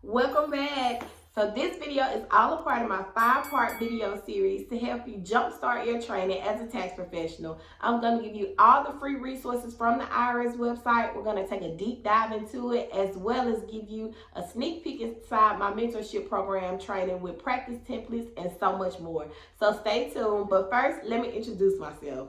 Welcome back. So this video is all a part of my 5-part video series to help you jumpstart your training as a tax professional. I'm going to give you all the free resources from the IRS website. We're going to take a deep dive into it, as well as give you a sneak peek inside my mentorship program training with practice templates and so much more. So stay tuned. But first, let me introduce myself.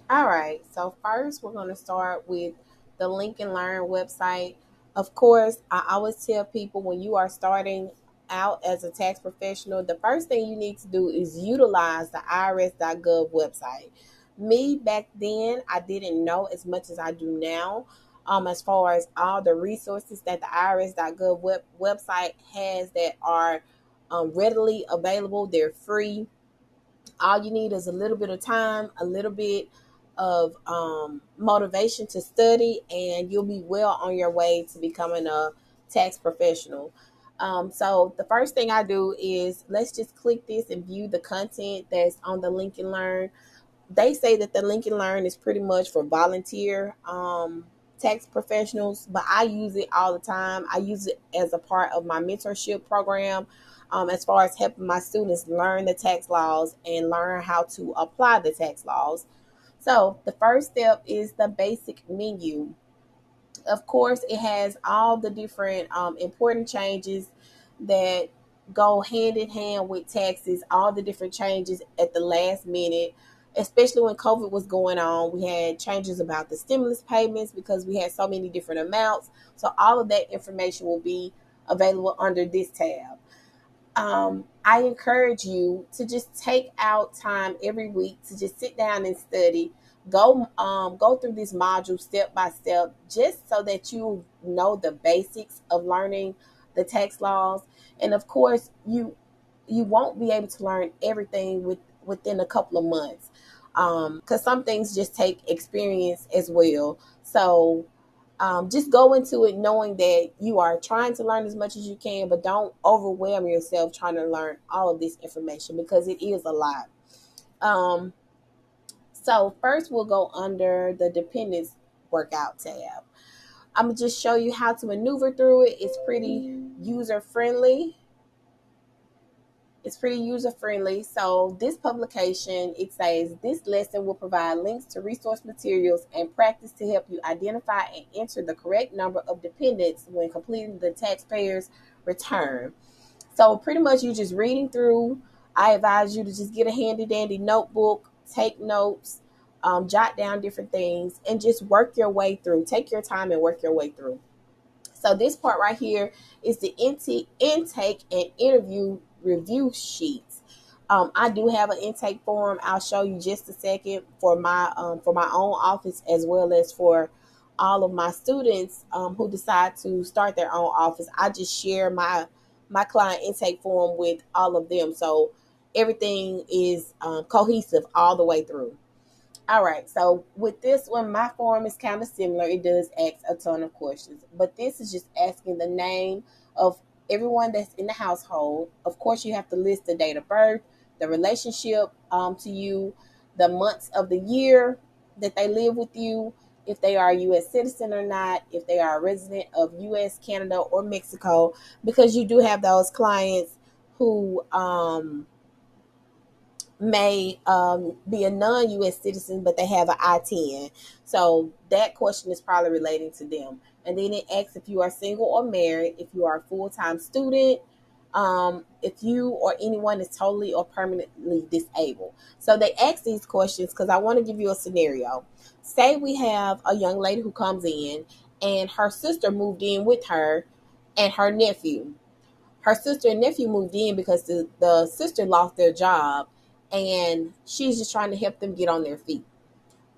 All right, so first we're going to start with the Link Learn website. Of course, I always tell people when you are starting out as a tax professional, the first thing you need to do is utilize the IRS.gov website. Me, back then, I didn't know as much as I do now, as far as all the resources that the IRS.gov website has that are readily available. They're free. All you need is a little bit of time, a little bit of motivation to study, and you'll be well on your way to becoming a tax professional. So the first thing I do is let's just click this and view the content that's on the Link Learn. They say that the Link Learn is pretty much for volunteer tax professionals, but I use it all the time. I use it as a part of my mentorship program, as far as helping my students learn the tax laws and learn how to apply the tax laws. So the first step is the basic menu. Of course, it has all the different important changes that go hand in hand with taxes, all the different changes at the last minute, especially when COVID was going on. We had changes about the stimulus payments because we had so many different amounts. So all of that information will be available under this tab. I encourage you to just take out time every week to just sit down and study. Go through this module step by step, just so that you know the basics of learning the tax laws. And of course, you won't be able to learn everything within a couple of months, because some things just take experience as well. So just go into it knowing that you are trying to learn as much as you can, but don't overwhelm yourself trying to learn all of this information, because it is a lot. So first we'll go under the dependents workout tab. I'm going to just show you how to maneuver through it. It's pretty user friendly. So this publication, it says this lesson will provide links to resource materials and practice to help you identify and enter the correct number of dependents when completing the taxpayer's return. So pretty much you're just reading through. I advise you to just get a handy dandy notebook, take notes, jot down different things, and just work your way through. Take your time and work your way through. So this part right here is the intake and interview review sheets. I do have an intake form. I'll show you just a second for my own office, as well as for all of my students who decide to start their own office. I just share my client intake form with all of them, so everything is cohesive all the way through. All right, so with this one, my form is kind of similar. It does ask a ton of questions, but this is just asking the name of everyone that's in the household. Of course, you have to list the date of birth, the relationship to you, the months of the year that they live with you, if they are a U.S. citizen or not, if they are a resident of U.S., Canada, or Mexico, because you do have those clients who may be a non-U.S. citizen, but they have an I-10. So that question is probably relating to them. And then it asks if you are single or married, if you are a full-time student, if you or anyone is totally or permanently disabled. So they ask these questions because I want to give you a scenario. Say we have a young lady who comes in and her sister moved in with her and her nephew. Her sister and nephew moved in because the sister lost their job, and she's just trying to help them get on their feet.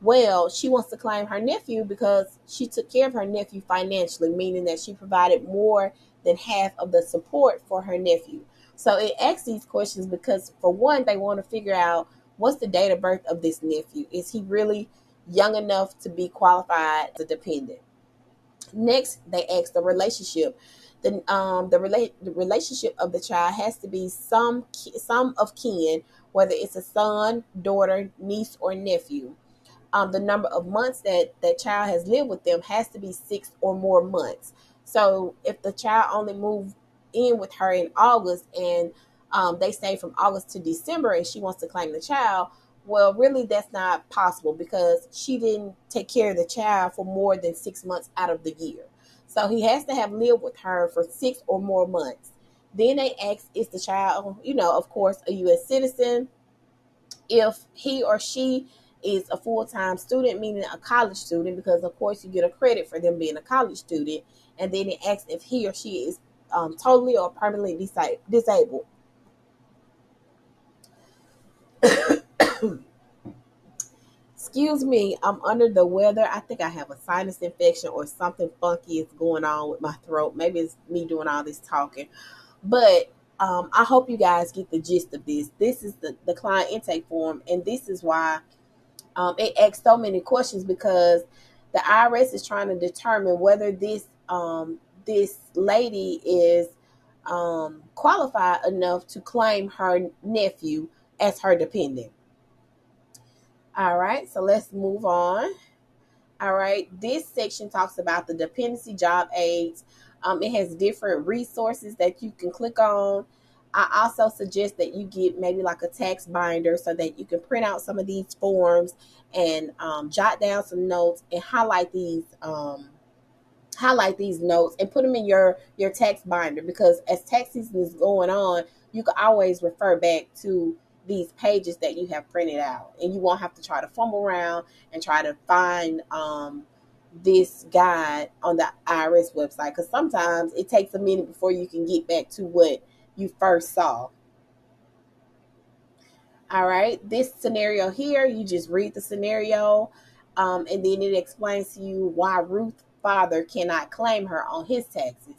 Well, she wants to claim her nephew because she took care of her nephew financially, meaning that she provided more than half of the support for her nephew. So it asks these questions because, for one, they want to figure out what's the date of birth of this nephew. Is he really young enough to be qualified as a dependent? Next, they ask the relationship. The relationship of the child has to be some of kin whether it's a son, daughter, niece, or nephew. The number of months that that child has lived with them has to be 6 or more months. So if the child only moved in with her in August and they stay from August to December and she wants to claim the child, well, really that's not possible because she didn't take care of the child for more than 6 months out of the year. So he has to have lived with her for 6 or more months. Then they ask, is the child, of course, a U.S. citizen? If he or she is a full-time student, meaning a college student, because of course you get a credit for them being a college student. And then it asks if he or she is totally or permanently disabled. Excuse me, I'm under the weather. I think I have a sinus infection or something funky is going on with my throat. Maybe it's me doing all this talking. But I hope you guys get the gist of this. This is the client intake form, and this is why it asks so many questions, because the IRS is trying to determine whether this lady is qualified enough to claim her nephew as her dependent. All right, so let's move on. All right, this section talks about the dependency job aids. It has different resources that you can click on. I also suggest that you get maybe like a tax binder so that you can print out some of these forms and jot down some notes and highlight these notes and put them in your tax binder, because as tax season is going on, you can always refer back to these pages that you have printed out, and you won't have to try to fumble around and try to find this guide on the IRS website, because sometimes it takes a minute before you can get back to what you first saw. All right, this scenario here, you just read the scenario, and then it explains to you why Ruth's father cannot claim her on his taxes.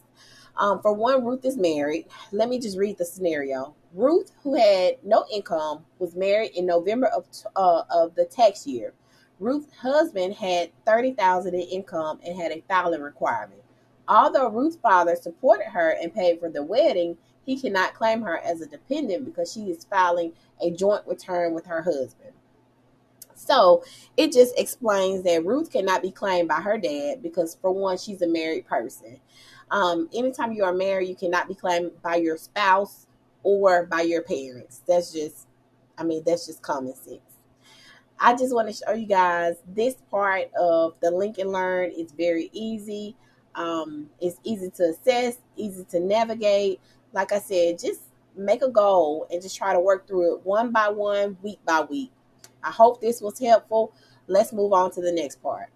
For one, Ruth is married. Let me just read the scenario. Ruth, who had no income, was married in November of the tax year. Ruth's husband had $30,000 in income and had a filing requirement. Although Ruth's father supported her and paid for the wedding, he cannot claim her as a dependent because she is filing a joint return with her husband. So it just explains that Ruth cannot be claimed by her dad because, for one, she's a married person. Anytime you are married, you cannot be claimed by your spouse or by your parents. That's just common sense. I just want to show you guys this part of the Link and Learn. It's very easy. It's easy to assess, easy to navigate. Like I said, just make a goal and just try to work through it one by one, week by week. I hope this was helpful. Let's move on to the next part.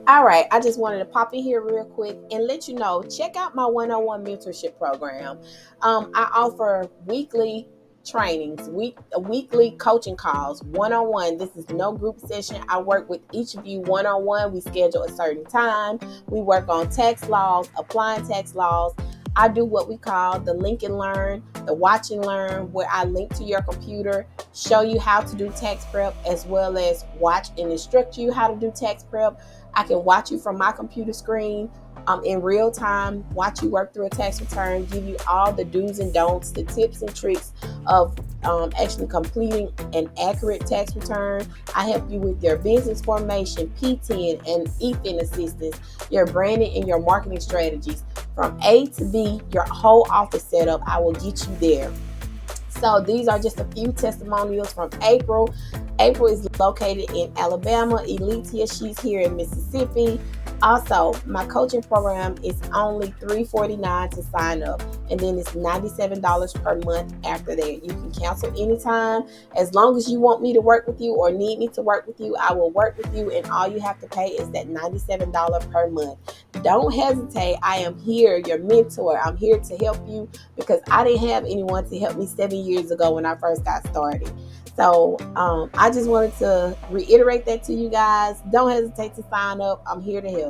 All right, I just wanted to pop in here real quick and let you know, check out my 101 mentorship program. I offer weekly trainings, weekly coaching calls, one-on-one. This is no group session. I work with each of you one-on-one. We schedule a certain time. We work on tax laws, applying tax laws. I do what we call the Link and Learn, the Watch and Learn, where I link to your computer, show you how to do tax prep, as well as watch and instruct you how to do tax prep. I can watch you from my computer screen in real time, watch you work through a tax return, give you all the do's and don'ts, the tips and tricks of actually completing an accurate tax return. I help you with your business formation, P10 and EFIN assistance, your branding and your marketing strategies. From A to B, your whole office setup, I will get you there. So these are just a few testimonials from April. April is located in Alabama. Elitia, she's here in Mississippi. Also, my coaching program is only $349 to sign up, and then it's $97 per month after that. You can cancel anytime. As long as you want me to work with you or need me to work with you, I will work with you, and all you have to pay is that $97 per month. Don't hesitate. I am here, your mentor. I'm here to help you because I didn't have anyone to help me 7 years ago when I first got started. So I just wanted to reiterate that to you guys. Don't hesitate to sign up. I'm here to help.